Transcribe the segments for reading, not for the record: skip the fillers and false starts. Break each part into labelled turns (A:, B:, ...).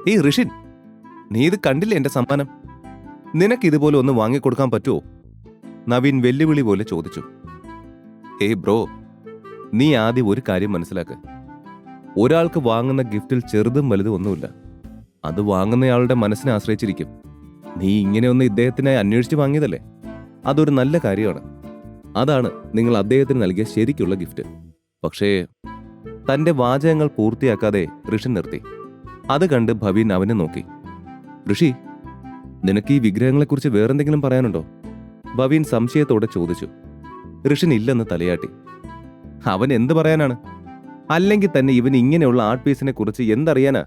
A: ഏയ് ഋഷിൻ, നീ ഇത് കണ്ടില്ലേ എന്റെ സമ്മാനം? നിനക്ക് ഇതുപോലെ ഒന്ന് വാങ്ങിക്കൊടുക്കാൻ പറ്റുമോ? നവീൻ വെല്ലുവിളി പോലെ ചോദിച്ചു. ഏയ് ബ്രോ, നീ ആദ്യം ഒരു കാര്യം മനസ്സിലാക്ക്. ഒരാൾക്ക് വാങ്ങുന്ന ഗിഫ്റ്റിൽ ചെറുതും വലുതും ഒന്നുമില്ല. അത് വാങ്ങുന്നയാളുടെ മനസ്സിനെ ആശ്രയിച്ചിരിക്കും. നീ ഇങ്ങനെയൊന്ന് ഇദ്ദേഹത്തിനെ അന്വേഷിച്ച് വാങ്ങിയതല്ലേ? അതൊരു നല്ല കാര്യമാണ്. അതാണ് നിങ്ങൾ അദ്ദേഹത്തിന് നൽകിയ ശരിക്കുള്ള ഗിഫ്റ്റ്. പക്ഷേ തന്റെ വാചകങ്ങൾ പൂർത്തിയാക്കാതെ ഋഷി നിർത്തി. അത് കണ്ട് ഭവീൻ അവനെ നോക്കി. ഋഷി, നിനക്ക് ഈ വിഗ്രഹങ്ങളെക്കുറിച്ച് വേറെന്തെങ്കിലും പറയാനുണ്ടോ? ഭവീൻ സംശയത്തോടെ ചോദിച്ചു. ഋഷിൻ ഇല്ലെന്ന് തലയാട്ടി. അവൻ എന്ത് പറയാനാണ്? അല്ലെങ്കിൽ തന്നെ ഇവൻ ഇങ്ങനെയുള്ള ആർട്ട് പീസിനെ കുറിച്ച് എന്തറിയാനാ?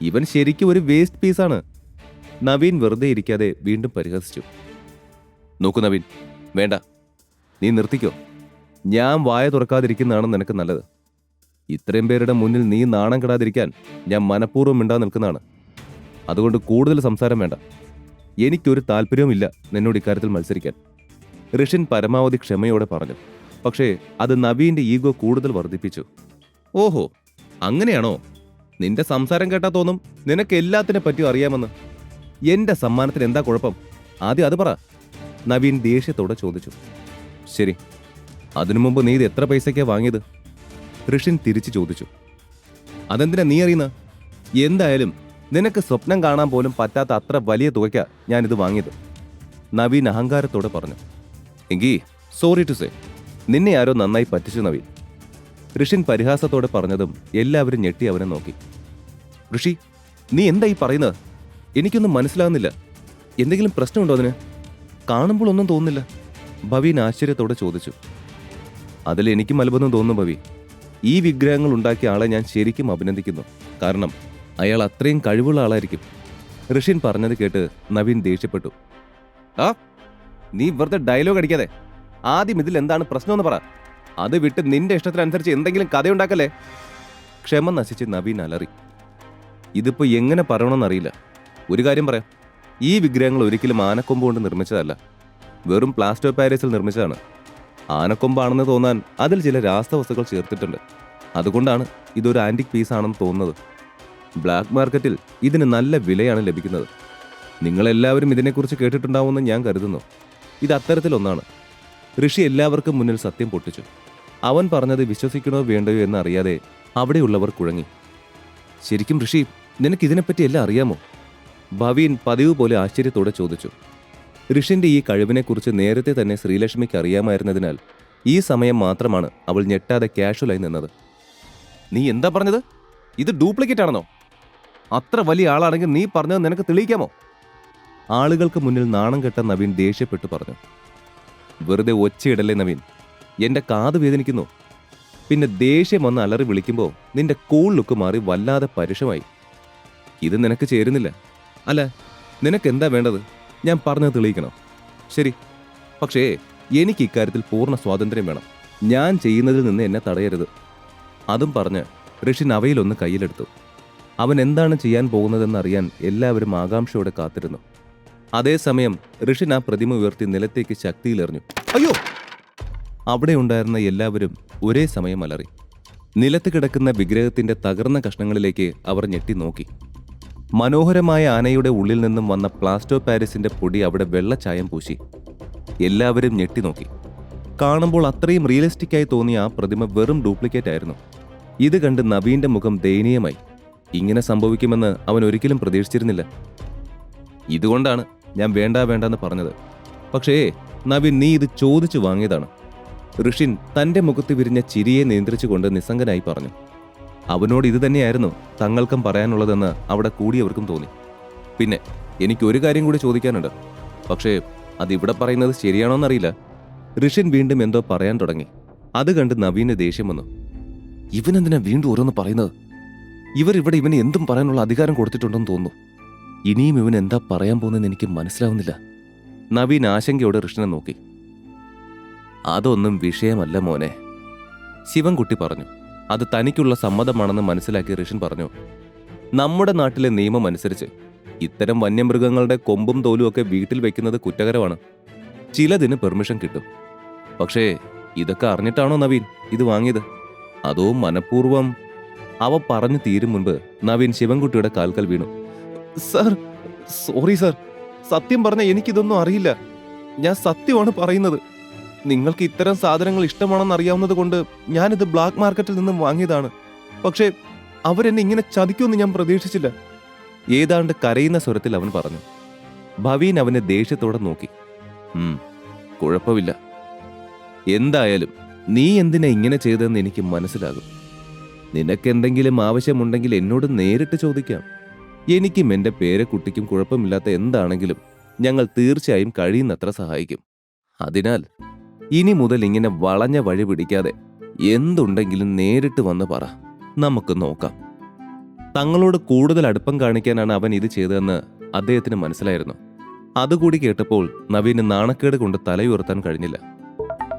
A: ഇവൻ ശരിക്കും ഒരു വേസ്റ്റ് പീസാണ്. നവീൻ വെറുതെ ഇരിക്കാതെ വീണ്ടും പരിഹസിച്ചു. നോക്കൂ നവീൻ, വേണ്ട, നീ നിർത്തിക്കോ. ഞാൻ വായ തുറക്കാതിരിക്കുന്നതാണ് നിനക്ക് നല്ലത്. ഇത്രയും പേരുടെ മുന്നിൽ നീ നാണം കെടാതിരിക്കാൻ ഞാൻ മനഃപൂർവ്വം മിണ്ടാ നിൽക്കുന്നതാണ്. അതുകൊണ്ട് കൂടുതൽ സംസാരം വേണ്ട. എനിക്കൊരു താല്പര്യവുമില്ല നിന്നോട് ഇക്കാര്യത്തിൽ മത്സരിക്കാൻ. ഋഷിൻ പരമാവധി ക്ഷമയോടെ പറഞ്ഞു. പക്ഷേ അത് നവീന്റെ ഈഗോ കൂടുതൽ വർദ്ധിപ്പിച്ചു. ഓഹോ, അങ്ങനെയാണോ? നിന്റെ സംസാരം കേട്ടാ തോന്നും നിനക്ക് എല്ലാത്തിനെ പറ്റിയും അറിയാമെന്ന്. എന്റെ സമ്മാനത്തിന് എന്താ കുഴപ്പം? ആദ്യം അത് പറ. നവീൻ ദേഷ്യത്തോടെ ചോദിച്ചു. ശരി, അതിനു മുമ്പ് നീ ഇത് എത്ര പൈസയ്ക്കാ വാങ്ങിയത്? ഋഷിൻ തിരിച്ചു ചോദിച്ചു. അതെന്തിനാ നീ അറിയുന്ന? എന്തായാലും നിനക്ക് സ്വപ്നം കാണാൻ പോലും പറ്റാത്ത അത്ര വലിയ തുകയ്ക്കാ ഞാനിത് വാങ്ങിയത്. നവീൻ അഹങ്കാരത്തോടെ പറഞ്ഞു. എങ്കി സോറി ടു സേ, നിന്നെ ആരോ നന്നായി പറ്റിച്ചു നവീൻ. ഋഷിൻ പരിഹാസത്തോടെ പറഞ്ഞതും എല്ലാവരും ഞെട്ടി അവനെ നോക്കി. ഋഷി, നീ എന്താ ഈ പറയുന്നത്? എനിക്കൊന്നും മനസ്സിലാകുന്നില്ല. എന്തെങ്കിലും പ്രശ്നമുണ്ടോ അതിന്? കാണുമ്പോൾ ഒന്നും തോന്നുന്നില്ല. ഭവീൻ ആശ്ചര്യത്തോടെ ചോദിച്ചു. അതിൽ എനിക്കും അത്ഭുതം തോന്നുന്നു ഭവി. ഈ വിഗ്രഹങ്ങൾ ഉണ്ടാക്കിയ ആളെ ഞാൻ ശരിക്കും അഭിനന്ദിക്കുന്നു. കാരണം അയാൾ അത്രയും കഴിവുള്ള ആളായിരിക്കും. ഋഷിൻ പറഞ്ഞത് കേട്ട് നവീൻ ദേഷ്യപ്പെട്ടു. ആ, നീ വെറുതെ ഡയലോഗ് അടിക്കാതെ ആദ്യം ഇതിൽ എന്താണ് പ്രശ്നമെന്ന് പറ. അത് വിട്ട് നിന്റെ ഇഷ്ടത്തിനനുസരിച്ച് എന്തെങ്കിലും കഥയുണ്ടാക്കല്ലേ. ക്ഷമ നശിച്ച് നവീൻ അലറി. ഇതിപ്പോ എങ്ങനെ പറയണമെന്നറിയില്ല. ഒരു കാര്യം പറയാം, ഈ വിഗ്രഹങ്ങൾ ഒരിക്കലും ആനക്കൊമ്പ് കൊണ്ട് നിർമ്മിച്ചതല്ല. വെറും പ്ലാസ്റ്റർ ഓഫ് പാരീസിൽ നിർമ്മിച്ചതാണ്. ആനക്കൊമ്പാണെന്ന് തോന്നാൻ അതിൽ ചില രാസവസ്തുക്കൾ ചേർത്തിട്ടുണ്ട്. അതുകൊണ്ടാണ് ഇതൊരു ആന്റിക് പീസ് ആണെന്ന് തോന്നുന്നത്. ബ്ലാക്ക് മാർക്കറ്റിൽ ഇതിന് നല്ല വിലയാണ് ലഭിക്കുന്നത്. നിങ്ങളെല്ലാവരും ഇതിനെക്കുറിച്ച് കേട്ടിട്ടുണ്ടാവുമെന്ന് ഞാൻ കരുതുന്നു. ഇത് അത്തരത്തിലൊന്നാണ്. ഋഷി എല്ലാവർക്കും മുന്നിൽ സത്യം പൊട്ടിച്ചു. അവൻ പറഞ്ഞത് വിശ്വസിക്കണോ വേണ്ടയോ എന്നറിയാതെ അവിടെയുള്ളവർ കുഴങ്ങി. ശരിക്കും ഋഷി, നിനക്ക് ഇതിനെപ്പറ്റി എല്ലാം അറിയാമോ? ഭവീൻ പതിവ് പോലെ ആശ്ചര്യത്തോടെ ചോദിച്ചു. ഋഷിന്റെ ഈ കഴിവിനെക്കുറിച്ച് നേരത്തെ തന്നെ ശ്രീലക്ഷ്മിക്ക് അറിയാമായിരുന്നതിനാൽ ഈ സമയം മാത്രമാണ് അവൾ ഞെട്ടാതെ കാഷ്വലായി നിന്നത്. നീ എന്താ പറഞ്ഞത്? ഇത് ഡ്യൂപ്ലിക്കേറ്റ് ആണെന്നോ? അത്ര വലിയ ആളാണെങ്കിൽ നീ പറഞ്ഞത് നിനക്ക് തെളിയിക്കാമോ? ആളുകൾക്ക് മുന്നിൽ നാണം കെട്ട നവീൻ ദേഷ്യപ്പെട്ടു പറഞ്ഞു. വെറുതെ ഒച്ചയിടല്ലേ നവീൻ, എന്റെ കാത് വേദനിക്കുന്നു. പിന്നെ ദേഷ്യം വന്ന് അലറി വിളിക്കുമ്പോൾ നിന്റെ കൂൾ ലുക്ക് മാറി വല്ലാതെ പരുഷമായി. ഇത് നിനക്ക് ചേരുന്നില്ല. അല്ല, നിനക്ക് എന്താ വേണ്ടത്? ഞാൻ പറഞ്ഞത് തെളിയിക്കണോ? ശരി, പക്ഷേ എനിക്ക് ഇക്കാര്യത്തിൽ പൂർണ്ണ സ്വാതന്ത്ര്യം വേണം. ഞാൻ ചെയ്യുന്നതിൽ നിന്ന് എന്നെ തടയരുത്. അതും പറഞ്ഞ് ഋഷിൻ അവയിലൊന്ന് കയ്യിലെടുത്തു. അവൻ എന്താണ് ചെയ്യാൻ പോകുന്നതെന്നറിയാൻ എല്ലാവരും ആകാംക്ഷയോടെ കാത്തിരുന്നു. അതേസമയം ഋഷിൻ ആ പ്രതിമ ഉയർത്തി നിലത്തേക്ക് ശക്തിയിലെറിഞ്ഞു. അയ്യോ! അവിടെ ഉണ്ടായിരുന്ന എല്ലാവരും ഒരേ സമയം അലറി. നിലത്ത് കിടക്കുന്ന വിഗ്രഹത്തിന്റെ തകർന്ന കഷ്ണങ്ങളിലേക്ക് അവർ ഞെട്ടി നോക്കി. മനോഹരമായ ആനയുടെ ഉള്ളിൽ നിന്നും വന്ന പ്ലാസ്റ്റർ ഓഫ് പാരീസിന്റെ പൊടി അവിടെ വെള്ളച്ചായം പൂശി. എല്ലാവരും ഞെട്ടി നോക്കി. കാണുമ്പോൾ അത്രയും റിയലിസ്റ്റിക്കായി തോന്നിയ ആ പ്രതിമ വെറും ഡ്യൂപ്ലിക്കേറ്റ് ആയിരുന്നു. ഇത് കണ്ട് നവീന്റെ മുഖം ദയനീയമായി. ഇങ്ങനെ സംഭവിക്കുമെന്ന് അവൻ ഒരിക്കലും പ്രതീക്ഷിച്ചിരുന്നില്ല. ഇതുകൊണ്ടാണ് ഞാൻ വേണ്ടെന്ന് പറഞ്ഞത്. പക്ഷേ നവീൻ, നീ ഇത് ചോദിച്ചു വാങ്ങിയതാണ്. ഋഷിൻ തന്റെ മുഖത്ത് വിരിഞ്ഞ ചിരിയെ നിയന്ത്രിച്ചുകൊണ്ട് നിസ്സംഗനായി പറഞ്ഞു. അവനോട് ഇത് തന്നെയായിരുന്നു തങ്ങൾക്കും പറയാനുള്ളതെന്ന് അവിടെ കൂടിയവർക്കും തോന്നി. പിന്നെ എനിക്കൊരു കാര്യം കൂടി ചോദിക്കാനുണ്ട്. പക്ഷേ അതിവിടെ പറയുന്നത് ശരിയാണോന്നറിയില്ല. ഋഷിൻ വീണ്ടും എന്തോ പറയാൻ തുടങ്ങി. അത് കണ്ട് നവീന് ദേഷ്യം വന്നു. ഇവനെന്തിനാ വീണ്ടും ഓരോന്ന് പറയുന്നത്? ഇവർ ഇവിടെ ഇവന് എന്തും പറയാനുള്ള അധികാരം കൊടുത്തിട്ടുണ്ടെന്ന് തോന്നുന്നു. ഇനിയും ഇവൻ എന്താ പറയാൻ പോകുന്നതെന്ന് എനിക്ക് മനസ്സിലാവുന്നില്ല. നവീൻ ആശങ്കയോടെ ഋഷിനെ നോക്കി. അതൊന്നും വിഷയമല്ല മോനെ, ശിവൻകുട്ടി പറഞ്ഞു. അത് തനിക്കുള്ള സമ്മതമാണെന്ന് മനസ്സിലാക്കി ഋഷിൻ പറഞ്ഞു. നമ്മുടെ നാട്ടിലെ നിയമം അനുസരിച്ച് ഇത്തരം വന്യമൃഗങ്ങളുടെ കൊമ്പും തോലും ഒക്കെ വീട്ടിൽ വെക്കുന്നത് കുറ്റകരമാണ്. ചിലതിന് പെർമിഷൻ കിട്ടും. പക്ഷേ ഇതൊക്കെ അറിഞ്ഞിട്ടാണോ നവീൻ ഇത് വാങ്ങിയത്? അതോ മനഃപൂർവ്വം? അവ പറഞ്ഞു തീരും മുൻപ് നവീൻ ശിവൻകുട്ടിയുടെ കാൽക്കൽ വീണു. സർ, സോറി സർ, സത്യം പറഞ്ഞ എനിക്കിതൊന്നും അറിയില്ല. ഞാൻ സത്യമാണ് പറയുന്നത്. നിങ്ങൾക്ക് ഇത്തരം സാധനങ്ങൾ ഇഷ്ടമാണെന്ന് അറിയാവുന്നത് കൊണ്ട് ഞാനിത് ബ്ലാക്ക് മാർക്കറ്റിൽ നിന്നും വാങ്ങിയതാണ്. പക്ഷേ അവരെന്നെ ഇങ്ങനെ ചതിക്കുമെന്ന് ഞാൻ പ്രതീക്ഷിച്ചില്ല. ഏതാണ്ട് കരയുന്ന സ്വരത്തിൽ അവൻ പറഞ്ഞു. ഭവീൻ അവനെ ദേഷ്യത്തോടെ നോക്കി. കുഴപ്പമില്ല. എന്തായാലും നീ എന്തിനാ ഇങ്ങനെ ചെയ്തതെന്ന് എനിക്ക് മനസ്സിലാകും. നിനക്കെന്തെങ്കിലും ആവശ്യമുണ്ടെങ്കിൽ എന്നോട് നേരിട്ട് ചോദിക്കാം. എനിക്കും എൻ്റെ പേരക്കുട്ടിക്കും കുഴപ്പമില്ലാത്ത എന്താണെങ്കിലും ഞങ്ങൾ തീർച്ചയായും കഴിയുന്നത്ര സഹായിക്കും. അതിനാൽ ഇനി മുതൽ ഇങ്ങനെ വളഞ്ഞ വഴി പിടിക്കാതെ എന്തുണ്ടെങ്കിലും നേരിട്ട് വന്ന് പറ, നമുക്ക് നോക്കാം. തങ്ങളോട് കൂടുതൽ അടുപ്പം കാണിക്കാനാണ് അവൻ ഇത് ചെയ്തതെന്ന് അദ്ദേഹത്തിന് മനസ്സിലായിരുന്നു. അതുകൂടി കേട്ടപ്പോൾ നവീന് നാണക്കേട് കൊണ്ട് തലയുയർത്താൻ കഴിഞ്ഞില്ല.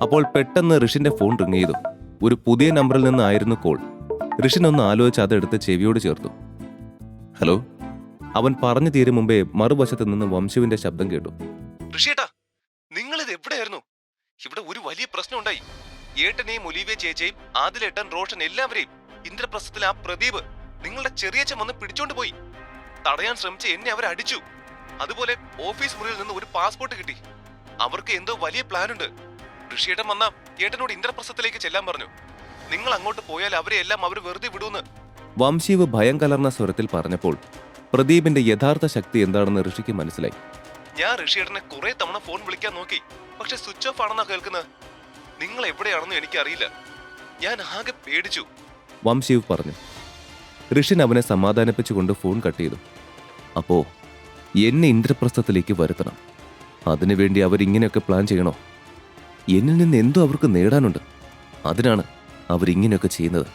A: അപ്പോൾ പെട്ടെന്ന് ഋഷിന്റെ ഫോൺ റിങ് ചെയ്തു. ഒരു പുതിയ നമ്പറിൽ നിന്നായിരുന്നു കോൾ. ഋഷിൻ ഒന്ന് ആലോചിച്ച് അതെടുത്ത് ചെവിയോട് ചേർത്തു. ഹലോ. അവൻ പറഞ്ഞു തീരും മുമ്പേ മറുവശത്ത് നിന്ന് വംശുവിന്റെ ശബ്ദം കേട്ടു. ഋഷിയേട്ടാ, നിങ്ങളിത് എവിടെയായിരുന്നു? ഇവിടെ ഒരു വലിയ പ്രശ്നം ഉണ്ടായി. ഏട്ടനെയും ഒലീവിയ ചേച്ചിയും ആദിലേട്ടൻ, റോഷൻ എല്ലാവരെയും ഇന്ദ്രപ്രസ്ഥത്തിലെ ആ പ്രദീപ് നിങ്ങളുടെ ചെറിയച്ഛൻ വന്ന് പിടിച്ചോണ്ട് പോയി. തടയാൻ ശ്രമിച്ച് എന്നെ അവർ അടിച്ചു. അതുപോലെ ഓഫീസ് മുറിയിൽ നിന്ന് ഒരു പാസ്പോർട്ട് കിട്ടി. അവർക്ക് എന്തോ വലിയ പ്ലാൻ ഉണ്ട്. ഋഷിയേട്ടൻ വന്ന ഏട്ടനോട് ഇന്ദ്രപ്രസ്ഥത്തിലേക്ക് ചെല്ലാൻ പറഞ്ഞു. നിങ്ങൾ അങ്ങോട്ട് പോയാൽ അവരെ എല്ലാം അവർ വെറുതെ വിടൂന്ന് വംശീവ് ഭയം കലർന്ന സ്വരത്തിൽ പറഞ്ഞപ്പോൾ പ്രദീപിന്റെ യഥാർത്ഥ ശക്തി എന്താണെന്ന് ഋഷിക്ക് മനസ്സിലായി. ഞാൻ ഋഷിയേട്ടനെ കുറെ തവണ ഫോൺ വിളിക്കാൻ നോക്കി, പക്ഷെ സ്വിച്ച് ഓഫ് ആണെന്നാ കേൾക്കുന്നത്. നിങ്ങൾ എവിടെയാണെന്ന് എനിക്കറിയില്ല. ഞാൻ ആകെ പേടിച്ചു, വംശീവ് പറഞ്ഞു. ഋഷിൻ അവനെ സമാധാനിപ്പിച്ചുകൊണ്ട് ഫോൺ കട്ട് ചെയ്തു. അപ്പോ എന്നെ ഇന്ദ്രപ്രസ്ഥത്തിലേക്ക് വരുത്തണം. അതിനുവേണ്ടി അവരിങ്ങനെയൊക്കെ പ്ലാൻ ചെയ്യണോ? എന്നിൽ നിന്ന് എന്തോ അവർക്ക് നേടാനുണ്ട്. അതിനാണ് അവരിങ്ങനെയൊക്കെ ചെയ്യുന്നത്.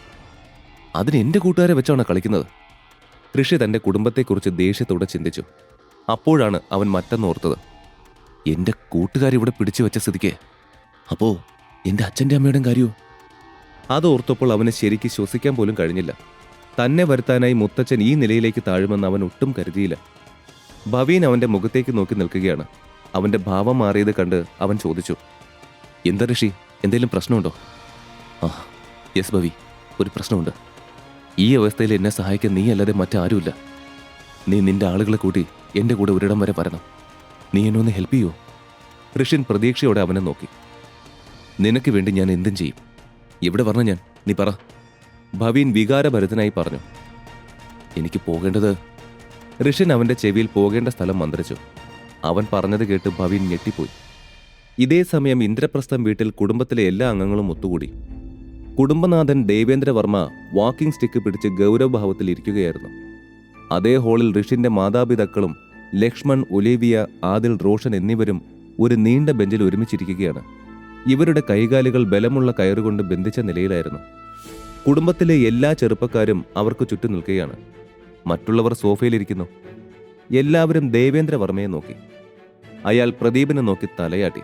A: അതിന് എന്റെ കൂട്ടുകാരെ വെച്ചാണ് കളിക്കുന്നത്. ഋഷി തന്റെ കുടുംബത്തെക്കുറിച്ച് ദേഷ്യത്തോടെ ചിന്തിച്ചു. അപ്പോഴാണ് അവൻ മറ്റൊന്നോർത്തത്. എന്റെ കൂട്ടുകാരിവിടെ പിടിച്ചു വെച്ച സ്ഥിതിക്ക് അപ്പോ എന്റെ അച്ഛൻ്റെ അമ്മയുടെയും കാര്യമോ? അതോർത്തപ്പോൾ അവന് ശരിക്ക് ശ്വസിക്കാൻ പോലും കഴിഞ്ഞില്ല. തന്നെ വരുത്താനായി മുത്തച്ഛൻ ഈ നിലയിലേക്ക് താഴുമെന്ന് അവൻ ഒട്ടും കരുതിയില്ല. ഭവീൻ അവന്റെ മുഖത്തേക്ക് നോക്കി നിൽക്കുകയാണ്. അവന്റെ ഭാവം മാറിയത് കണ്ട് അവൻ ചോദിച്ചു. എന്താ ഋഷി, എന്തെങ്കിലും പ്രശ്നമുണ്ടോ? യെസ് ഭവി, ഒരു പ്രശ്നമുണ്ട്. ഈ അവസ്ഥയിൽ എന്നെ സഹായിക്കാൻ നീ അല്ലാതെ മറ്റാരുമില്ല. നീ നിന്റെ ആളുകളെ കൂട്ടി എന്റെ കൂടെ ഒരിടം വരെ വരണം. നീ എന്നെ ഒന്ന് ഹെൽപ്പ് ചെയ്യോ? ഋഷിൻ പ്രതീക്ഷയോടെ അവനെ നോക്കി. നിനക്ക് വേണ്ടി ഞാൻ എന്തും ചെയ്യും. എവിടെ പറഞ്ഞ ഞാൻ, നീ പറ. ഭവീൻ വികാരഭരിതനായി പറഞ്ഞു. എനിക്ക് പോകേണ്ടത്. ഋഷിൻ അവന്റെ ചെവിയിൽ പോകേണ്ട സ്ഥലം മന്ത്രിച്ചു. അവൻ പറഞ്ഞത് കേട്ട് ഭവീൻ ഞെട്ടിപ്പോയി. ഇതേ സമയം ഇന്ദ്രപ്രസ്ഥം വീട്ടിൽ കുടുംബത്തിലെ എല്ലാ അംഗങ്ങളും ഒത്തുകൂടി. കുടുംബനാഥൻ ദേവേന്ദ്രവർമ്മ വാക്കിംഗ് സ്റ്റിക്ക് പിടിച്ച് ഗൗരവഭാവത്തിൽ ഇരിക്കുകയായിരുന്നു. അതേ ഹാളിൽ ഋഷിന്റെ മാതാപിതാക്കളും ലക്ഷ്മൺ, ഒലീവിയ, ആദിൽ, റോഷൻ എന്നിവരും ഒരു നീണ്ട ബെഞ്ചിൽ ഒരുമിച്ചിരിക്കുകയാണ്. ഇവരുടെ കൈകാലുകൾ ബലമുള്ള കയറുകൊണ്ട് ബന്ധിച്ച നിലയിലായിരുന്നു. കുടുംബത്തിലെ എല്ലാ ചെറുപ്പക്കാരും അവർക്ക് ചുറ്റും നിൽക്കുകയാണ്. മറ്റുള്ളവർ സോഫയിലിരിക്കുന്നു. എല്ലാവരും ദേവേന്ദ്രവർമ്മയെ നോക്കി. അയാൾ പ്രദീപിനെ നോക്കി തലയാട്ടി.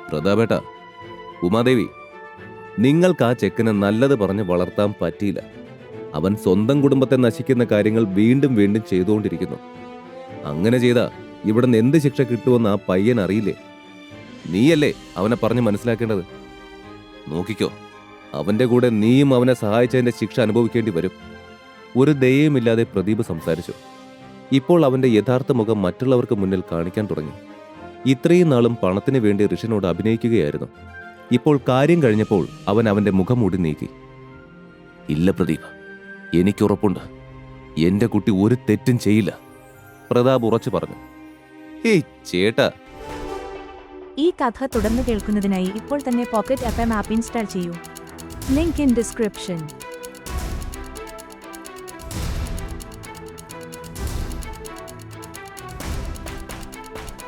A: പ്രതാപേട്ട, ഉമാദേവി, നിങ്ങൾക്ക് ആ ചെക്കനെ നല്ലത് പറഞ്ഞ് വളർത്താൻ പറ്റിയില്ല. അവൻ സ്വന്തം കുടുംബത്തെ നശിക്കുന്ന കാര്യങ്ങൾ വീണ്ടും വീണ്ടും ചെയ്തുകൊണ്ടിരിക്കുന്നു. അങ്ങനെ ചെയ്താ ഇവിടുന്ന് എന്ത് ശിക്ഷ കിട്ടുമെന്ന് ആ പയ്യൻ അറിയില്ലേ? നീയല്ലേ അവനെ പറഞ്ഞ് മനസ്സിലാക്കേണ്ടത്. നോക്കിക്കോ, അവന്റെ കൂടെ നീയും അവനെ സഹായിച്ചതിന്റെ ശിക്ഷ അനുഭവിക്കേണ്ടി വരും. ഒരു ദയയുമില്ലാതെ പ്രദീപ് സംസാരിച്ചു. ഇപ്പോൾ അവന്റെ യഥാർത്ഥ മുഖം മറ്റുള്ളവർക്ക് മുന്നിൽ കാണിക്കാൻ തുടങ്ങി. ഇത്രയും നാളും പണത്തിന് വേണ്ടി ഋഷിനോട് അഭിനയിക്കുകയായിരുന്നു. ഇപ്പോൾ കാര്യം കഴിഞ്ഞപ്പോൾ അവൻ അവന്റെ മുഖം മൂടി നീക്കി. ഇല്ല പ്രദീപ്, എനിക്കുറപ്പുണ്ട്. എന്റെ കുട്ടി ഒരു തെറ്റും ചെയ്യില്ല, പ്രതാപ് ഉറച്ചു പറഞ്ഞു. ഹേയ് ചേട്ടാ.
B: ഈ കഥ തുടർന്ന് കേൾക്കുന്നതിനായി ഇപ്പോൾ തന്നെ പോക്കറ്റ് FM ആപ്പ് ഇൻസ്റ്റാൾ ചെയ്യൂ. Link in description.